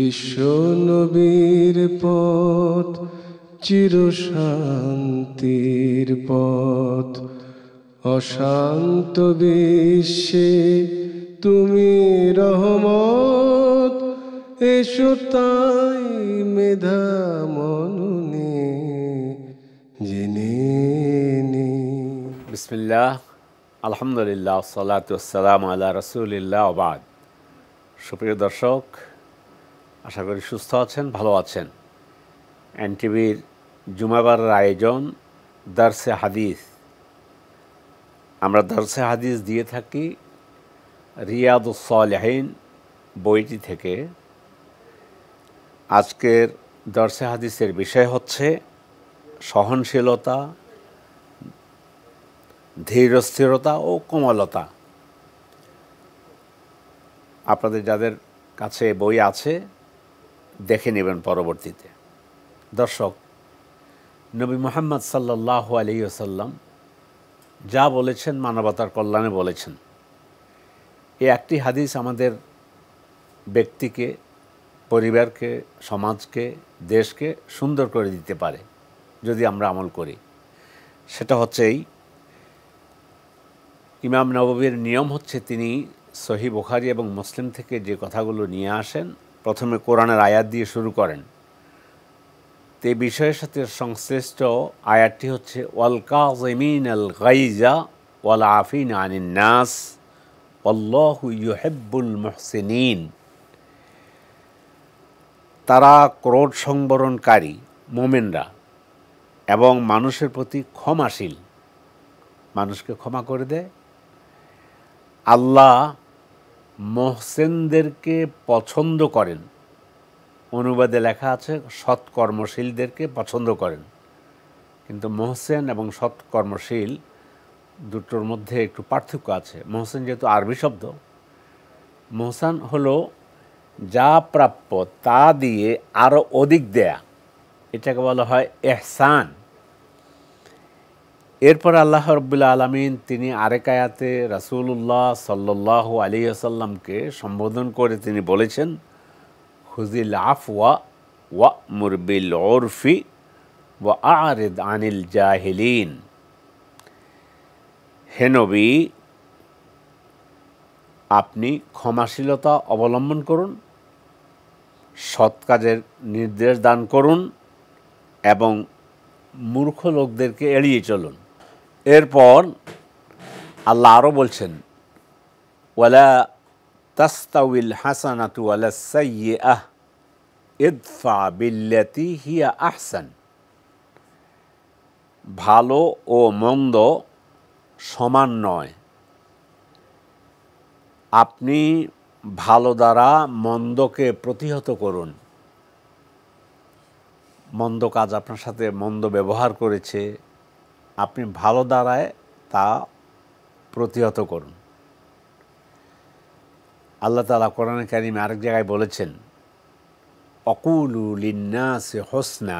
বিশ্ব নবীর পথ চিরশান্তির পথ, অশান্ত বিশ্বে তুমি রহমত, এসো তাই মেধা মননে জেনে নি। বিসমিল্লাহ, আলহামদুলিল্লাহ, সালাতু ওয়াসসালামু আলা রাসূলিল্লাহ ওয়া বাদ। সুপ্রিয় দর্শক, আশা করি সুস্থ আছেন, ভালো আছেন। এনটিভির জুমাবারের আয়োজন দারসে হাদিস। আমরা দারসে হাদিস দিয়ে থাকি রিয়াদুস সালেহীন বইটি থেকে। আজকের দারসে হাদিসের বিষয় হচ্ছে সহনশীলতা, ধীরস্থিরতা ও কোমলতা। আপনাদের যাদের কাছে বই আছে দেখে নেবেন পরবর্তীতে। দর্শক, নবী মুহাম্মদ সাল্লাল্লাহু আলাইহি ওয়াসাল্লাম যা বলেছেন মানবতার কল্যাণে বলেছেন। এই একটি হাদিস আমাদের ব্যক্তিকে, পরিবারকে, সমাজকে, দেশকে সুন্দর করে দিতে পারে যদি আমরা আমল করি। সেটা হচ্ছে এই, ইমাম নববীর নিয়ম হচ্ছে তিনি সহিহ বুখারী এবং মুসলিম থেকে যে কথাগুলো নিয়ে আসেন, প্রথমে কোরআনের আয়াত দিয়ে শুরু করেন। তে বিষয়ের সাথে সংশ্লিষ্ট আয়াতটি হচ্ছে ওয়াল কাযিমিনাল গাইজা ওয়াল আফিনা আনিন নাস আল্লাহু ইউহিব্বুল মুহসিনিন। তারা ক্রোধ সংবরণকারী মুমিনরা এবং মানুষের প্রতি ক্ষমাশীল, মানুষকে ক্ষমা করে দেয়। আল্লাহ মুহসিনদেরকে পছন্দ করেন। অনুবাদে লেখা আছে সৎকর্মশীলদেরকে পছন্দ করেন, কিন্তু মুহসিন এবং সৎকর্মশীল দুটোর মধ্যে একটু পার্থক্য আছে। মুহসিন যেহেতু আরবি শব্দ, মুহসান হলো যা প্রাপ্য তা দিয়ে আরও অধিক দেয়া, এটাকে বলা হয় ইহসান। এরপর আল্লাহ রাব্বুল আলামিন তিনি আরেক আয়াতে রাসূলুল্লাহ সাল্লাল্লাহু আলাইহি ওয়াসাল্লামকে সম্বোধন করে তিনি বলেছেন, খুযিল আফওয়া ওয়া'মুর বিল উরফি ওয়া আ'রিদ আনিল জাহিলিন। হে নবী, আপনি ক্ষমাশীলতা অবলম্বন করুন, সৎ কাজের নির্দেশ দান করুন এবং মূর্খ লোকদেরকে এড়িয়ে চলুন। এরপর আল্লাহ আরও বলছেন, ওয়ালা তাস্তাউইল হাসানাতু ওয়ালা সাইয়্যিআহ ইদফা বিল্লাতি হিয়া আহসান। ভালো ও মন্দ সমান নয়। আপনি ভালো দ্বারা মন্দকে প্রতিহত করুন। মন্দ কাজ আপনার সাথে মন্দ ব্যবহার করেছে, আপনি ভালো দ্বারায় তা প্রতিহত করুন। আল্লাহ তাআলা কোরআনে কারিমে আরেক জায়গায় বলেছেন, অকুলু লিন্নাসি হোসনা।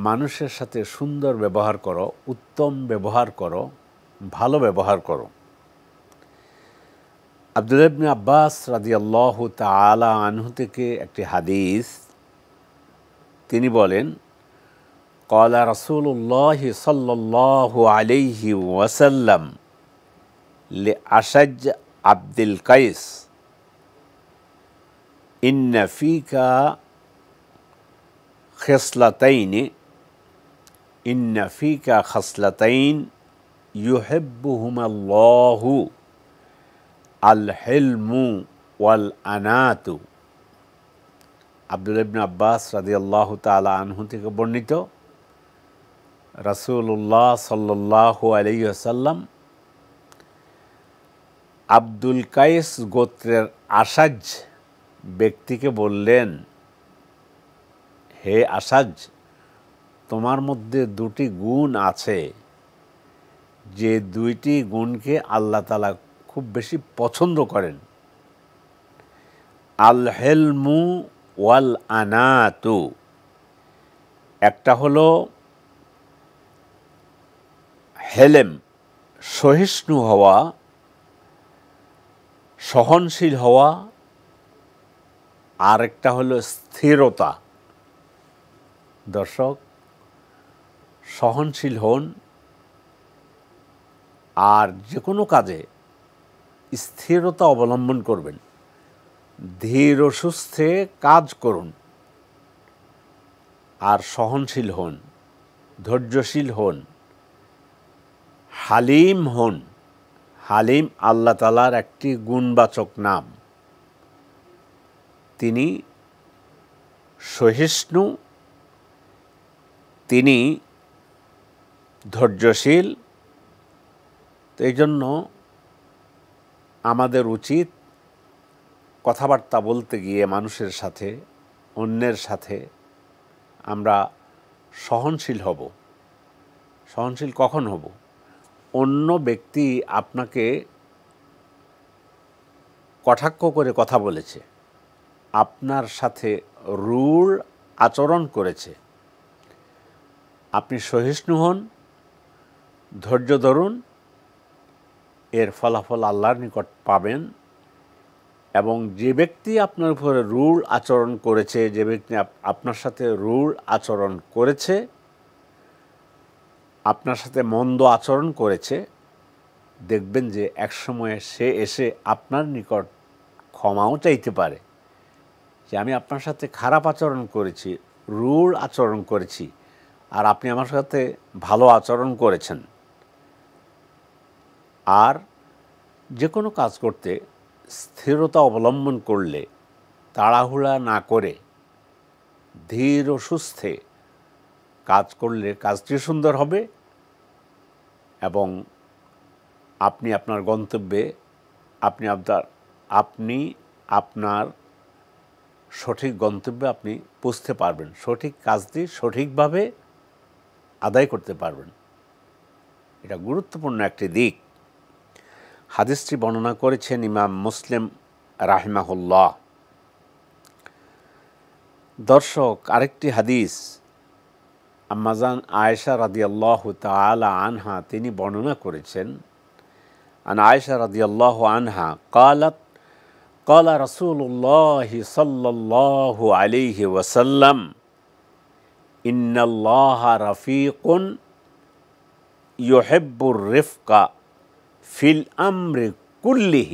মানুষের সাথে সুন্দর ব্যবহার করো, উত্তম ব্যবহার করো, ভালো ব্যবহার করো। আব্দুল্লাহ ইবনে আব্বাস রাদিয়াল্লাহু তাআলা আনহু থেকে একটি হাদিস, তিনি বলেন, ক্বালা রাসূলুল্লাহ সাল্লাল্লাহু আলাইহি ওয়াসাল্লাম লিআশাজ আব্দুল কাইস, ইন্না ফিকা খাসলাতাইন ইউহিব্বুহুমাল্লাহু আল হিলমু ওয়াল আনাতু। আব্দুল্লাহ ইবনে আব্বাস রাদিয়াল্লাহু তাআলা আনহু থেকে বর্ণিত, রাসূলুল্লাহ সাল্লাল্লাহু আলাইহি ওয়াসাল্লাম আব্দুল কাইস গোত্রের আশাজ ব্যক্তিকে বললেন, হে আশাজ, তোমার মধ্যে দুটি গুণ আছে, যে দুইটি গুণকে আল্লাহ তাআলা খুব বেশি পছন্দ করেন। আল হিলমু ওয়াল আনাতু। একটা হলো হেলেম, সহিষ্ণু হওয়া, সহনশীল হওয়া, আরেকটা হলো স্থিরতা। দর্শক, সহনশীল হন, আর যে কোনো কাজে স্থিরতা অবলম্বন করবেন। ধীর ও সুস্থে কাজ করুন, আর সহনশীল হন, ধৈর্যশীল হন, হালিম হন। হালিম আল্লাহ তাআলার একটি গুণবাচক নাম। তিনি সহিষ্ণু, তিনি ধৈর্যশীল। তো এই জন্য আমাদের উচিত কথাবার্তা বলতে গিয়ে মানুষের সাথে, অন্যের সাথে আমরা সহনশীল হব। সহনশীল কখন হব? অন্য ব্যক্তি আপনাকে কটাক্ষ করে কথা বলেছে, আপনার সাথে রূঢ় আচরণ করেছে, আপনি সহিষ্ণু হন, ধৈর্য ধরুন, এর ফলাফল আল্লাহর নিকট পাবেন। এবং যে ব্যক্তি আপনার উপরে রূঢ় আচরণ করেছে, যে ব্যক্তি আপনার সাথে রূঢ় আচরণ করেছে, আপনার সাথে মন্দ আচরণ করেছে, দেখবেন যে একসময় সে এসে আপনার নিকট ক্ষমাও চাইতে পারে যে আমি আপনার সাথে খারাপ আচরণ করেছি, রূঢ় আচরণ করেছি, আর আপনি আমার সাথে ভালো আচরণ করেছেন। আর যে কোনো কাজ করতে স্থিরতা অবলম্বন করলে, তাড়াহুড়া না করে ধীর ও সুস্থে কাজ করলে কাজটি সুন্দর হবে এবং আপনি আপনার গন্তব্যে আপনি আপনার সঠিক গন্তব্যে আপনি পৌঁছতে পারবেন, সঠিক কাজটি সঠিকভাবে আদায় করতে পারবেন। এটা গুরুত্বপূর্ণ একটি দিক। হাদিসটি বর্ণনা করেছেন ইমাম মুসলিম রাহিমাহুল্লাহ। দর্শক, আরেকটি হাদিস আম্মাজান আয়েশা রাদিয়াল্লাহু তাআলা আনহা তিনি বর্ণনা করেছেন। আন আয়েশা রাদিয়াল্লাহু আনহা قالت قال رسول الله صلى الله عليه وسلم إن الله رفيق يحب الرفق في الأمر كله।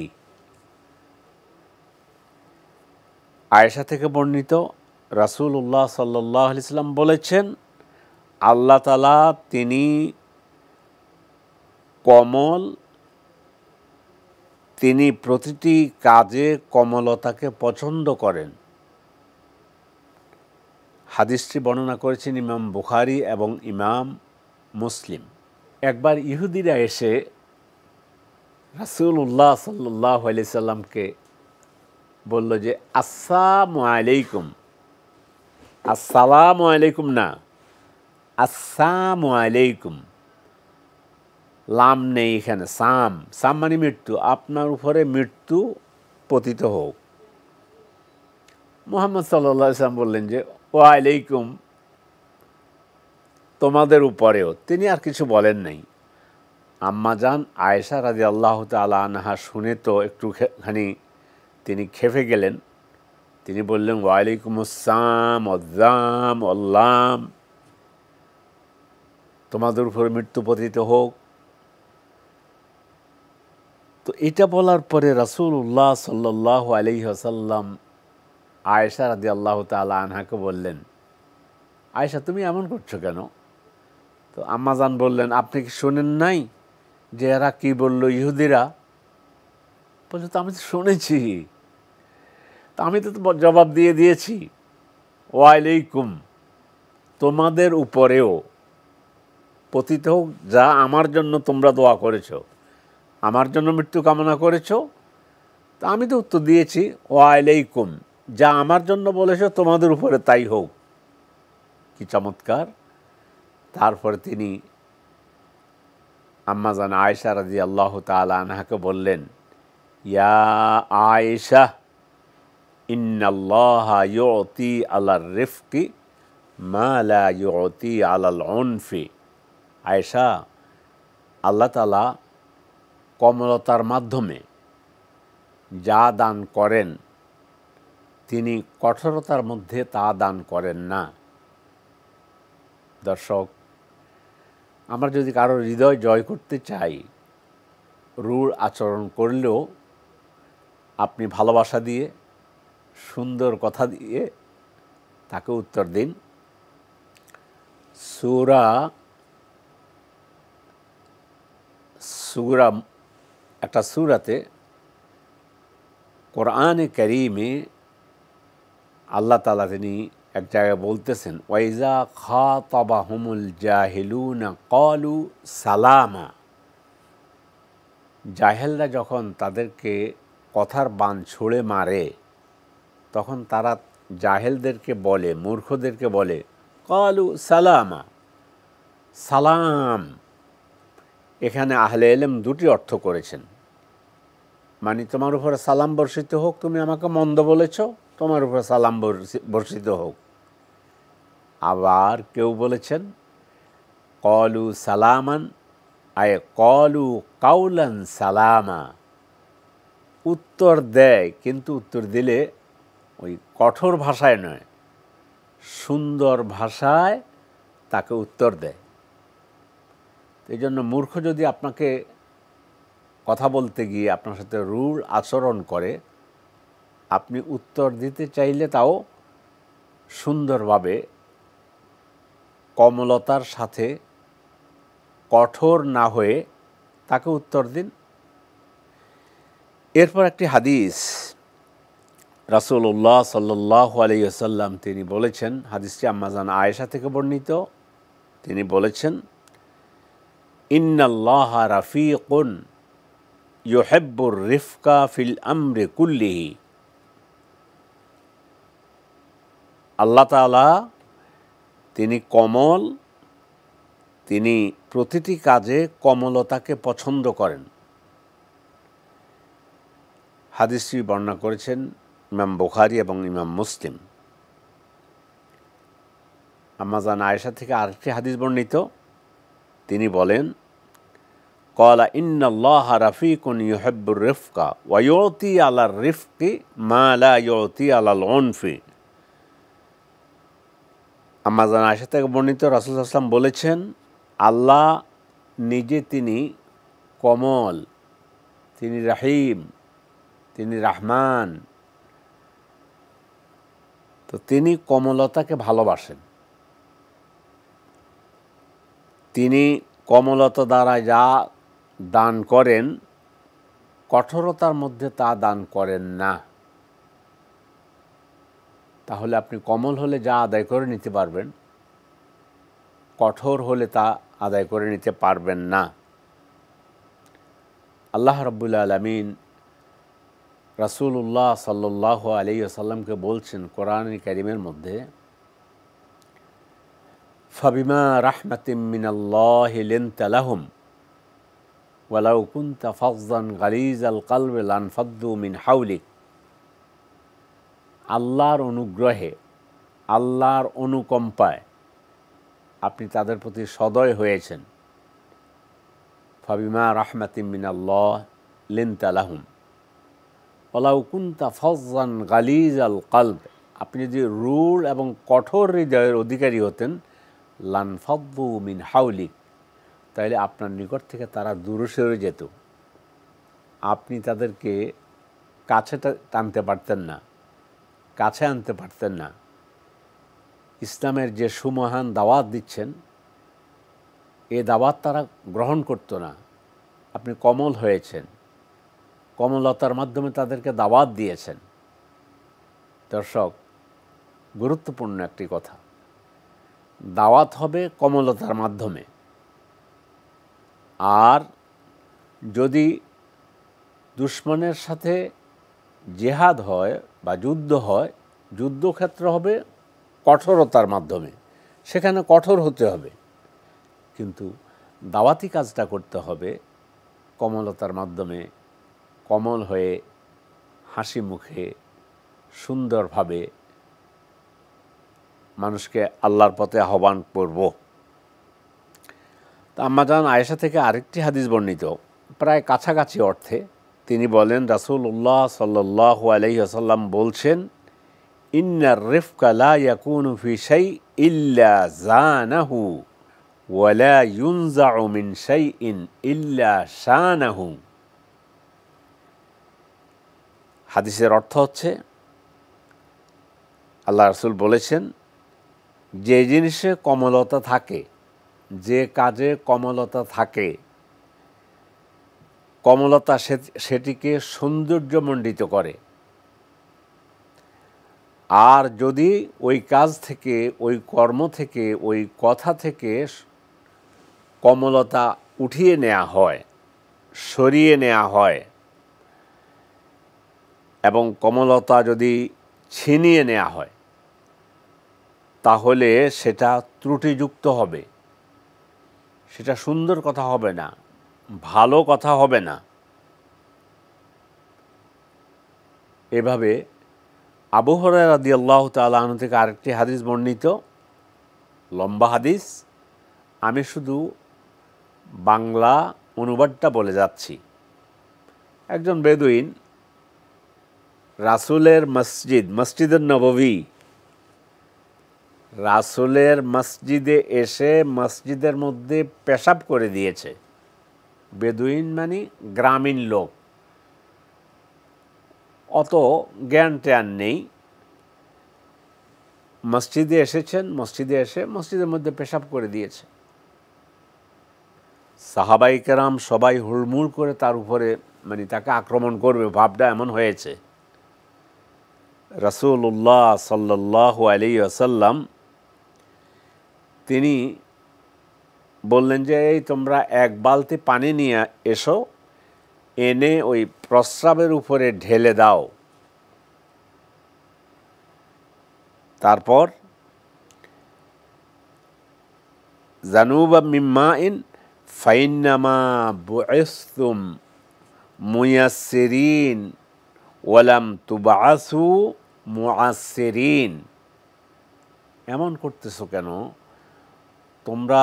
আয়েশা থেকে বর্ণিত, রাসূলুল্লাহ সাল্লাল্লাহু আলাইহি সাল্লাম বলেছেন, আল্লাহ তাআলা তিনি কমল, তিনি প্রতিটি কাজে কমলতাকে পছন্দ করেন। হাদিসটি বর্ণনা করেছেন ইমাম বুখারী এবং ইমাম মুসলিম। একবার ইহুদিরা এসে রাসূলুল্লাহ সাল্লাল্লাহু আলাইহি সাল্লামকে বলল যে আসসালামু আলাইকুম, আসসালামু আলাইকুম না, আসসালামু আলাইকুম, লাম নেই এখানে, সাম মানে মৃত্যু, আপনার উপরে মৃত্যু পতিত হোক। মুহাম্মদ সাল্লাল্লাহু আলাইহি সাল্লাম বললেন যে ওয়া আলাইকুম, তোমাদের উপরেও। তিনি আর কিছু বলেন নাই। আম্মাজান আয়েশা রাদিয়াল্লাহু তাআলা আনহা শুনে তো একটুখানি তিনি খেপে গেলেন। তিনি বললেন ওয়া আলাইকুম আসসালাম ওয়াজ্জাম ওয়াল্লাম, তোমাদের উপরে মৃত্যু পতিত হোক। তো এটা বলার পরে রাসূলুল্লাহ সাল্লাল্লাহু আলাইহি ওয়াসাল্লাম আয়েশা রাদিয়াল্লাহু তাআলা আনহাকে বললেন, আয়েশা তুমি এমন করছো কেন? তো আম্মাজান বললেন, আপনি কি শোনেন নাই যে এরা কি বলল ইহুদিরা? বলছে তো আমি তো শুনেছি, তা আমি তো জবাব দিয়ে দিয়েছি, ওয়া আলাইকুম, তোমাদের উপরেও পতিত হোক যা আমার জন্য তোমরা দোয়া করেছো, আমার জন্য মৃত্যু কামনা করেছো। তা আমি তো উত্তর দিয়েছি ওয়া আলাইকুম, যা আমার জন্য বলেছো তোমাদের উপরে তাই হোক। কি চমৎকার! তারপরে তিনি আম্মাজান আয়েশা রাদিয়াল্লাহু তাআলা আনহাকে বললেন, ইয়া আয়েশা ইন্নাল্লাহা ইউতি আলার রিফকি মা লা ইউতি আলাল উনফি। আয়েশা, আল্লাহ তাআলা কমলতার মাধ্যমে যা দান করেন তিনি কঠোরতার মধ্যে তা দান করেন না। দর্শক, আমরা যদি কারো হৃদয় জয় করতে চাই, রূঢ় আচরণ করলেও আপনি ভালোবাসা দিয়ে, সুন্দর কথা দিয়ে তাকে উত্তর দিন। একটা সূরাতে কোরআনে কারীমে আল্লাহ তাআলা তিনি এক জায়গায় বলতেছেন, ওয়াইজা খাতাবাহুমুল জাহিলুনা ক্বালু সালামা। জাহেলরা যখন তাদেরকে কথার বান ছুঁড়ে মারে, তখন তারা জাহেলদেরকে বলে, মূর্খদেরকে বলে, ক্বালু সালামা, সালাম। এখানে আহলে ইলম দুটি অর্থ করেছেন, মানে তোমার উপরে সালাম বর্ষিত হোক, তুমি আমাকে মন্দ বলেছ, তোমার উপরে সালাম বর্ষিত হোক। আবার কেউ বলেছেন ক্বালু সালামান, আয় ক্বালু কাউলান সালামা, উত্তর দেয়, কিন্তু উত্তর দিলে ওই কঠোর ভাষায় নয়, সুন্দর ভাষায় তাকে উত্তর দেয়। এই জন্য মূর্খ যদি আপনাকে কথা বলতে গিয়ে আপনার সাথে রূঢ় আচরণ করে, আপনি উত্তর দিতে চাইলে তাও সুন্দরভাবে, কোমলতার সাথে, কঠোর না হয়ে তাকে উত্তর দিন। এরপর একটি হাদিস, রাসূলুল্লাহ সাল্লাল্লাহু আলাইহি ওয়াসাল্লাম তিনি বলেছেন, হাদিসটি আম্মাজান আয়েশা থেকে বর্ণিত, তিনি বলেছেন, ইন্নাল্লাহা রাফিকুন ইউহিব্বুর রিফকা ফিল আমরি কুল্লিহি। আল্লাহ তাআলা তিনি কমল, তিনি প্রতিটি কাজে কমলতাকে পছন্দ করেন। হাদিসটি বর্ণনা করেছেন ইমাম বুখারী এবং ইমাম মুসলিম। আম্মাজান আয়েশা থেকে আরেকটি হাদিস বর্ণিত, তিনি বলেন, ক্বালা ইন্নাল্লাহা রাফিকুন ইউহিব্বুর রিফকা ওয়া ইউতি আলার রিফকি মা লা ইউতি আলাল উনফি। আম্মাজান আয়েশা থেকে বর্ণিত, রাসূল সাল্লাল্লাহু আলাইহি ওয়াসাল্লাম বলেছেন, আল্লাহ নিজে তিনি কমল, তিনি রাহিম, তিনি রাহমান, তো তিনি কমলতাকে ভালোবাসেন। তিনি কমলতা দ্বারা যা দান করেন, কঠোরতার মধ্যে তা দান করেন না। তাহলে আপনি কমল হলে যা আদায় করে নিতে পারবেন, কঠোর হলে তা আদায় করে নিতে পারবেন না। আল্লাহ রাব্বুল আলামিন রাসূলুল্লাহ সাল্লাল্লাহু আলাইহি ওয়াসাল্লামকে বলছেন কোরআনুল কারীমের মধ্যে, ফাবিমা রাহমাতিম মিনাল্লাহি লিনতা লাহুম ওয়ালাউ কুনতা ফাযযান গালিযাল কলবি লানফাদ্দু মিন হাওলিক। আল্লাহর অনুগ্রহে, আল্লাহর অনুকম্পায় আপনি তাদের প্রতি সদয় হয়েছেন। ফাবিমা রাহমাতিম মিনাল্লাহ লিনতা লাহুম ওয়ালাউ কুনতা ফাযযান গালিযাল কলব, আপনি যদি রূঢ় এবং কঠোর হৃদয়ের অধিকারী হতেন, লানফাদ্দু মিন হাওলিক, তাইলে আপনার নিকট থেকে তারা দূরে সরে যেত, আপনি তাদেরকে কাছে টানতে পারতেন না, কাছে আনতে পারতেন না। ইসলামের যে সুমহান দাওয়াত দিচ্ছেন, এ দাওয়াত তারা গ্রহণ করতো না। আপনি কমল হয়েছেন, কমলতার মাধ্যমে তাদেরকে দাওয়াত দিয়েছেন। দর্শক, গুরুত্বপূর্ণ একটি কথা, দাওয়াত হবে কমলতার মাধ্যমে। আর যদি দুশমনের সাথে জেহাদ হয় বা যুদ্ধ হয়, যুদ্ধক্ষেত্র হবে কঠোরতার মাধ্যমে, সেখানে কঠোর হতে হবে। কিন্তু দাওয়াতি কাজটা করতে হবে কমলতার মাধ্যমে, কমল হয়ে, হাসি মুখে, সুন্দরভাবে মানুষকে আল্লাহর পথে আহ্বান করব। তা আম্মাজান আয়েশা থেকে আরেকটি হাদিস বর্ণিত, প্রায় কাছাকাছি অর্থে, তিনি বলেন, রাসূলুল্লাহ সাল্লাল্লাহু আলাইহি ওয়াসাল্লাম বলছেন, ইন্নার রিফকা লা ইয়াকুনু ফি শাই ইল্লা জানাহু ওয়া লা ইউনজাউ মিন শাইইন ইল্লা শানাহু। হাদিসের অর্থ হচ্ছে, আল্লাহ রাসূল বলেছেন, যে জিনিসে কমলতা থাকে, যে কাজে কমলতা থাকে, কমলতা সেটিকে সৌন্দর্যমণ্ডিত করে। আর যদি ওই কাজ থেকে, ওই কর্ম থেকে, ওই কথা থেকে কমলতা উঠিয়ে নেওয়া হয়, সরিয়ে নেওয়া হয়, এবং কমলতা যদি ছিনিয়ে নেওয়া হয়, তাহলে সেটা ত্রুটিযুক্ত হবে, সেটা সুন্দর কথা হবে না, ভালো কথা হবে না। এভাবে আবু হুরায়রা রাদিয়াল্লাহু তাআলা আনহু থেকে আরেকটি হাদিস বর্ণিত, লম্বা হাদিস, আমি শুধু বাংলা অনুবাদটা বলে যাচ্ছি। একজন বেদুইন রাসূলের মসজিদ, মসজিদুন নববী, রাসূলের মসজিদে এসে মসজিদের মধ্যে পেশাব করে দিয়েছে। বেদুইন মানে গ্রামীণ লোক, অত জ্ঞান ট্যান নেই। মসজিদে এসেছেন, মসজিদে এসে মসজিদের মধ্যে পেশাব করে দিয়েছে। সাহাবাই কেরাম সবাই হুড়মুড় করে তার উপরে মানে তাকে আক্রমণ করবে, ভাবটা এমন হয়েছে। রাসূলুল্লাহ সাল্লাল্লাহু আলাইহি ওয়াসাল্লাম তিনি বললেন যে, এই তোমরা এক বালতি পানি নিয়ে এসো, এনে ওই প্রস্রাবের উপরে ঢেলে দাও। তারপর জানুবা মিম্মাইন ফাইন্নামা বুইসতুম মুয়াসসিরিন ওয়ালাম তুবআসু মুআসসিরিন। এমন করতেছো কেন? তোমরা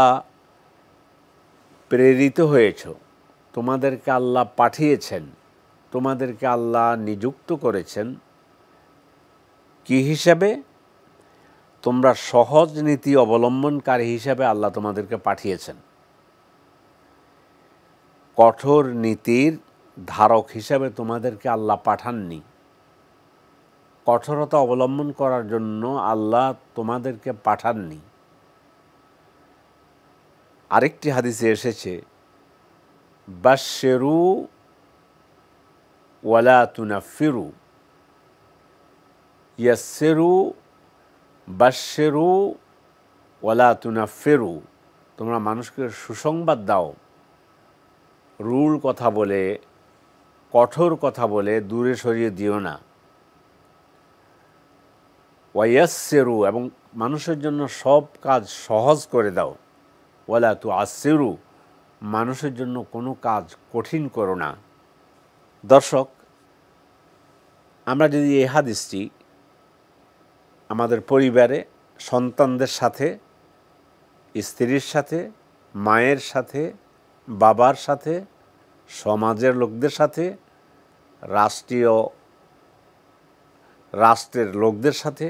প্রেরিত হয়েছ, তোমাদেরকে আল্লাহ পাঠিয়েছেন, তোমাদেরকে আল্লাহ নিযুক্ত করেছেন কি হিসাবে? তোমরা সহজ নীতি অবলম্বনকারী হিসাবে আল্লাহ তোমাদেরকে পাঠিয়েছেন। কঠোর নীতির ধারক হিসাবে তোমাদেরকে আল্লাহ পাঠাননি। কঠোরতা অবলম্বন করার জন্য আল্লাহ তোমাদেরকে পাঠাননি। আরেকটি হাদিসে এসেছে, বাশশিরু ওয়ালা তুনাফিরু, ইয়াসসিরু বাশশিরু ওয়ালা তুনাফিরু। তোমরা মানুষকে সুসংবাদ দাও, রুল কথা বলে, কঠোর কথা বলে দূরে সরিয়ে দিও না। ওয়াইয়াসসিরু, এবং মানুষের জন্য সব কাজ সহজ করে দাও। ওয়ালা তুআসসিরু, মানুষের জন্য কোনো কাজ কঠিন করো না। দর্শক, আমরা যদি এই হাদিসটি আমাদের পরিবারে, সন্তানদের সাথে, স্ত্রীর সাথে, মায়ের সাথে, বাবার সাথে, সমাজের লোকদের সাথে, রাষ্ট্রের লোকদের সাথে,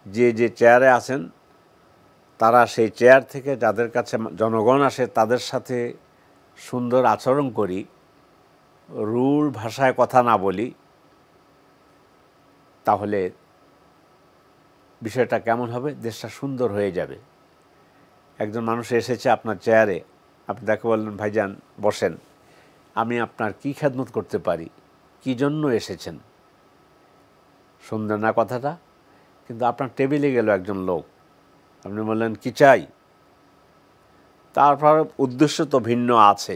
যে যে চেয়ারে আছেন তারা সেই চেয়ার থেকে যাদের কাছে জনগণ আসে তাদের সাথে সুন্দর আচরণ করি, রুল ভাষায় কথা না বলি, তাহলে বিষয়টা কেমন হবে? দেশটা সুন্দর হয়ে যাবে। একজন মানুষ এসেছে আপনার চেয়ারে, আপনি তাকে বললেন, ভাইজান বসেন, আমি আপনার কি খেদমত করতে পারি, কি জন্য এসেছেন? সুন্দর না কথাটা? কিন্তু আপনার টেবিলে গেল একজন লোক, আপনি বললেন কি চাই, তারপর উদ্দেশ্য তো ভিন্ন আছে।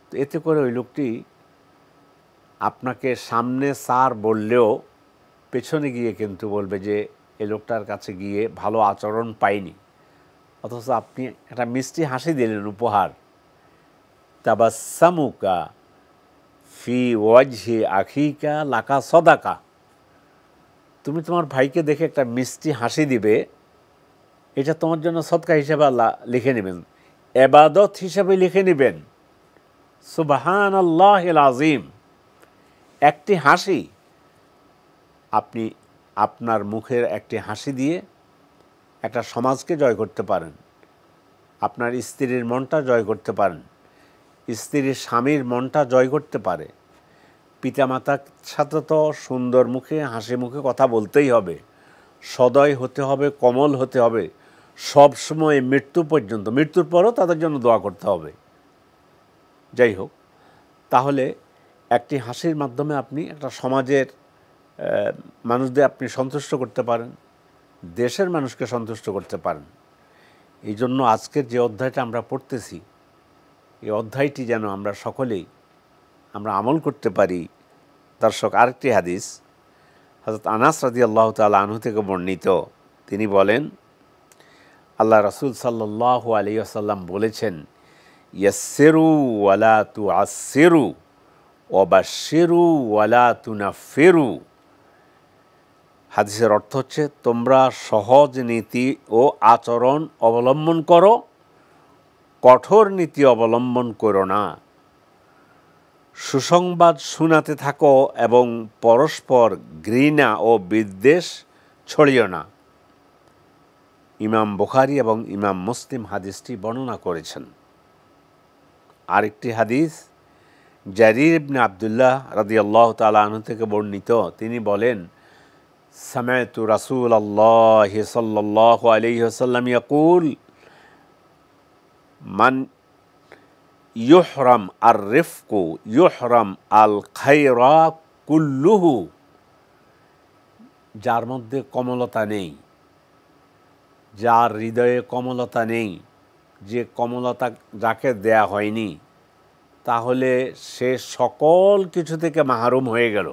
তো এতে করে ওই লোকটি আপনাকে সামনে স্যার বললেও পেছনে গিয়ে কিন্তু বলবে যে এই লোকটার কাছে গিয়ে ভালো আচরণ পাইনি। অথচ আপনি একটা মিষ্টি হাসি দিলেন উপহার, তাবাসসামুকা ফি ওয়াজহি আখিকা লাকা সদাকা। তুমি তোমার ভাইকে দেখে একটা মিষ্টি হাসি দিবে, এটা তোমার জন্য সদকা হিসাবে আল্লাহ লিখে নেবেন, ইবাদত হিসাবে লিখে নেবেন। সুবহানাল্লাহিল আযীম। একটি হাসি আপনি আপনার মুখের একটি হাসি দিয়ে একটা সমাজকে জয় করতে পারেন, আপনার স্ত্রীর মনটা জয় করতে পারেন, স্ত্রীর স্বামীর মনটা জয় করতে পারে। পিতামাতার সাথে তো সুন্দর মুখে হাসি মুখে কথা বলতেই হবে, সদয় হতে হবে, কোমল হতে হবে, সব সময় মৃত্যু পর্যন্ত, মৃত্যুর পরও তাদের জন্য দোয়া করতে হবে। যাই হোক, তাহলে একটি হাসির মাধ্যমে আপনি একটা সমাজের মানুষদের আপনি সন্তুষ্ট করতে পারেন, দেশের মানুষকে সন্তুষ্ট করতে পারেন। এই জন্য আজকের যে অধ্যায়টা আমরা পড়তেছি, এই অধ্যায়টি যেন আমরা সকলেই আমরা আমল করতে পারি। দর্শক, আরেকটি হাদিস হযরত আনাস রাদিয়াল্লাহু তাআলা আনহু থেকে বর্ণিত। তিনি বলেন, আল্লাহ রাসূল সাল্লাল্লাহু আলাইহি ওয়াসাল্লাম বলেছেন, ইয়াসসিরু ওয়ালা তুআসসিরু ওয়াবাশশিরু ওয়ালা তুনাফফিরু। হাদিসের অর্থ হচ্ছে, তোমরা সহজ নীতি ও আচরণ অবলম্বন করো, কঠোর নীতি অবলম্বন করো না। সুসংবাদ শোনাতে থাকো এবং পরস্পর ঘৃণা ও বিদ্বেষ ছড়িও না। ইমাম বুখারী এবং ইমাম মুসলিম হাদিসটি বর্ণনা করেছেন। আরেকটি হাদিস জারির ইবনে আব্দুল্লাহ রাদিয়াল্লাহু তাআলা আনহু থেকে বর্ণিত। তিনি বলেন, সামি'তু রাসূলাল্লাহি সাল্লাল্লাহু আলাইহি ওয়াসাল্লাম ইয়াকুল, মান ইউহরাম আর রিফকু ইউহরাম আল খায়রা কুল্লুহু। যার মধ্যে কমলতা নেই, যার হৃদয়ে কমলতা নেই, যে কমলতা যাকে দেয়া হয়নি, তাহলে সে সকল কিছু থেকে মাহরুম হয়ে গেল।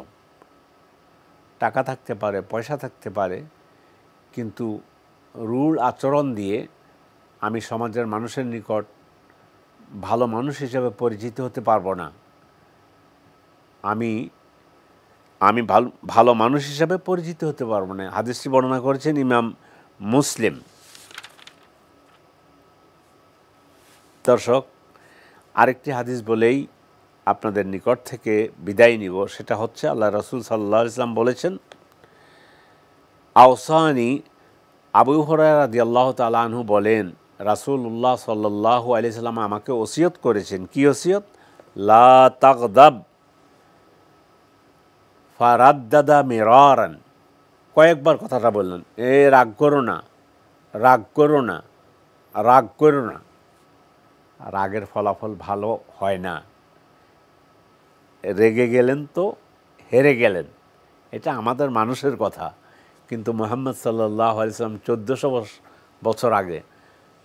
টাকা থাকতে পারে, পয়সা থাকতে পারে, কিন্তু রূঢ় আচরণ দিয়ে আমি সমাজের মানুষের নিকট ভালো মানুষ হিসেবে পরিচিত হতে পারবো না। আমি ভালো মানুষ হিসেবে পরিচিত হতে পারবো না। হাদিসটি বর্ণনা করেছেন ইমাম মুসলিম। দর্শক, আরেকটি হাদিস বলেই আপনাদের নিকট থেকে বিদায় নিব। সেটা হচ্ছে, আল্লাহ রাসূল সাল্লাল্লাহু আলাইহি ওয়াসাল্লাম বলেছেন, আওসানি, আবু হুরায়রা রাদিয়াল্লাহু তাআলা আনহু বলেন, রাসূলুল্লাহ সাল্লাল্লাহু আলাইহি ওয়াসাল্লাম আমাকে ওসিয়ত করেছেন। কি ওসিয়ত? লা তাগদাব। ফারাদ্দাদা মিরারান। কয়েকবার কথাটা বললেন, রাগ করো না, রাগ করো না, রাগ করো না। রাগের ফলাফল ভালো হয় না। রেগে গেলেন তো হেরে গেলেন, এটা আমাদের মানুষের কথা। কিন্তু মুহাম্মদ সাল্লাল্লাহু আলাইহি ওয়াসাল্লাম 1400 বছর আগে,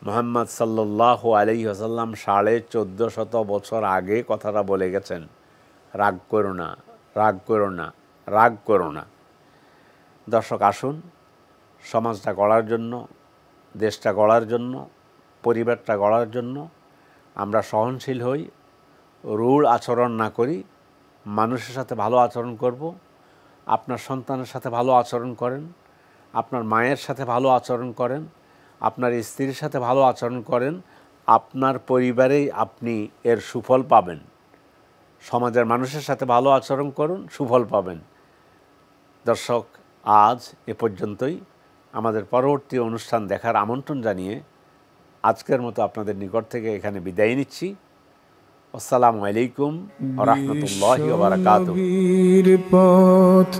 মুহাম্মদ সাল্লাল্লাহু আলাইহি ওয়াসাল্লাম 1450 বছর আগে কথাটা বলে গেছেন, রাগ করো না, রাগ করো না, রাগ করো না। দর্শক, আসুন সমাজটা গড়ার জন্য, দেশটা গড়ার জন্য, পরিবারটা গড়ার জন্য আমরা সহনশীল হই, রূঢ় আচরণ না করি, মানুষের সাথে ভালো আচরণ করব। আপনার সন্তানের সাথে ভালো আচরণ করেন, আপনার মায়ের সাথে ভালো আচরণ করেন, আপনার স্ত্রীর সাথে ভালো আচরণ করেন, আপনার পরিবারেই আপনি এর সুফল পাবেন। সমাজের মানুষের সাথে ভালো আচরণ করুন, সুফল পাবেন। দর্শক, আজ এ পর্যন্তই। আমাদের পরবর্তী অনুষ্ঠান দেখার আমন্ত্রণ জানিয়ে আজকের মতো আপনাদের নিকট থেকে এখানে বিদায় নিচ্ছি। আসসালামু আলাইকুম ওয়া রাহমাতুল্লাহি ওয়া বারাকাতুহু। পথ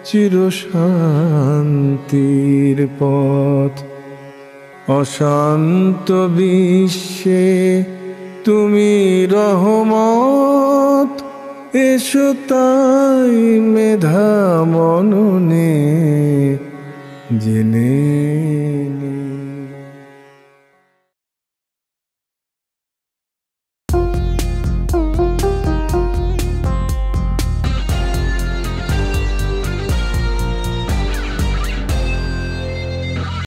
চিরশান্তির পথ, অশান্ত বিশ্বে তুমি রহমত। এসো তাই মেধা মননে জেনে